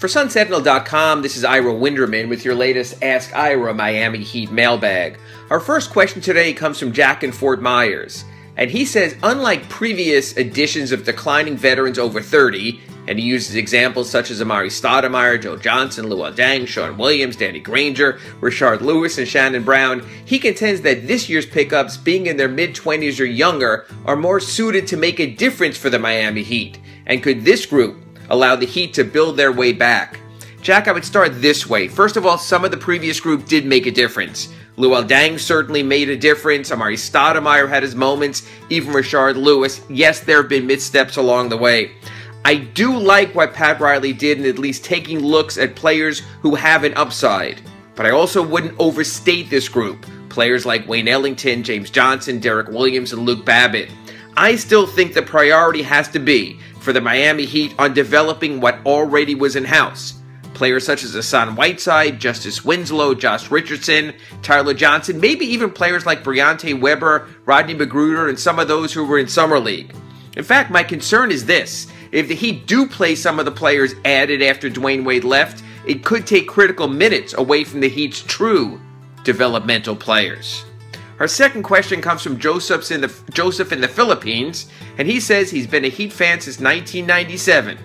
For Sentinel.com, this is Ira Winderman with your latest Ask Ira Miami Heat mailbag. Our first question today comes from Jack in Fort Myers. And he says, unlike previous editions of declining veterans over 30, and he uses examples such as Amari Stoudemire, Joe Johnson, Luol Deng, Sean Williams, Danny Granger, Rashard Lewis, and Shannon Brown, he contends that this year's pickups, being in their mid-20s or younger, are more suited to make a difference for the Miami Heat. And could this group allow the Heat to build their way back? Jack, I would start this way. First of all, some of the previous group did make a difference. Luol Deng certainly made a difference. Amari Stoudemire had his moments. Even Rashard Lewis. Yes, there have been missteps along the way. I do like what Pat Riley did in at least taking looks at players who have an upside. But I also wouldn't overstate this group. Players like Wayne Ellington, James Johnson, Derek Williams, and Luke Babbitt. I still think the priority has to be for the Miami Heat on developing what already was in-house. Players such as Hassan Whiteside, Justice Winslow, Josh Richardson, Tyler Johnson, maybe even players like Briante Weber, Rodney McGruder, and some of those who were in Summer League. In fact, my concern is this. If the Heat do play some of the players added after Dwayne Wade left, it could take critical minutes away from the Heat's true developmental players. Our second question comes from Joseph in the Philippines, and he says he's been a Heat fan since 1997,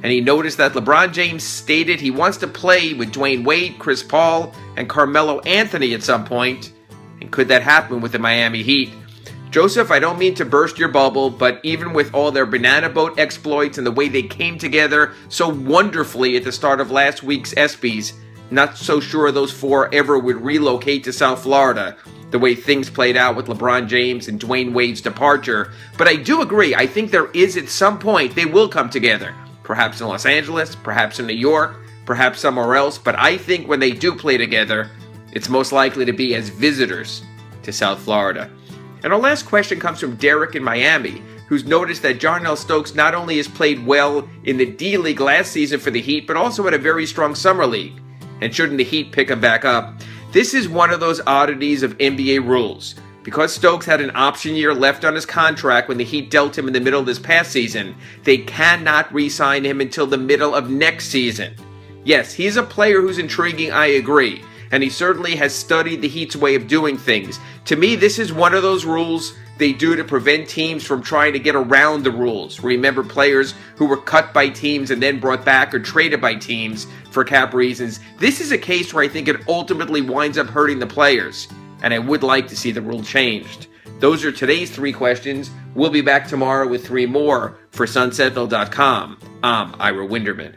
and he noticed that LeBron James stated he wants to play with Dwayne Wade, Chris Paul, and Carmelo Anthony at some point, and could that happen with the Miami Heat? Joseph, I don't mean to burst your bubble, but even with all their banana boat exploits and the way they came together so wonderfully at the start of last week's ESPYs, not so sure those four ever would relocate to South Florida, the way things played out with LeBron James and Dwayne Wade's departure. But I do agree, I think there is at some point they will come together. Perhaps in Los Angeles, perhaps in New York, perhaps somewhere else. But I think when they do play together, it's most likely to be as visitors to South Florida. And our last question comes from Derek in Miami, who's noticed that Jarnell Stokes not only has played well in the D-League last season for the Heat, but also had a very strong Summer League. And shouldn't the Heat pick him back up? This is one of those oddities of NBA rules. Because Stokes had an option year left on his contract when the Heat dealt him in the middle of this past season, they cannot re-sign him until the middle of next season. Yes, he's a player who's intriguing, I agree. And he certainly has studied the Heat's way of doing things. To me, this is one of those rules they do to prevent teams from trying to get around the rules. Remember players who were cut by teams and then brought back or traded by teams for cap reasons. This is a case where I think it ultimately winds up hurting the players, and I would like to see the rule changed. Those are today's 3 questions. We'll be back tomorrow with 3 more. For Sentinel.com, I'm Ira Winderman.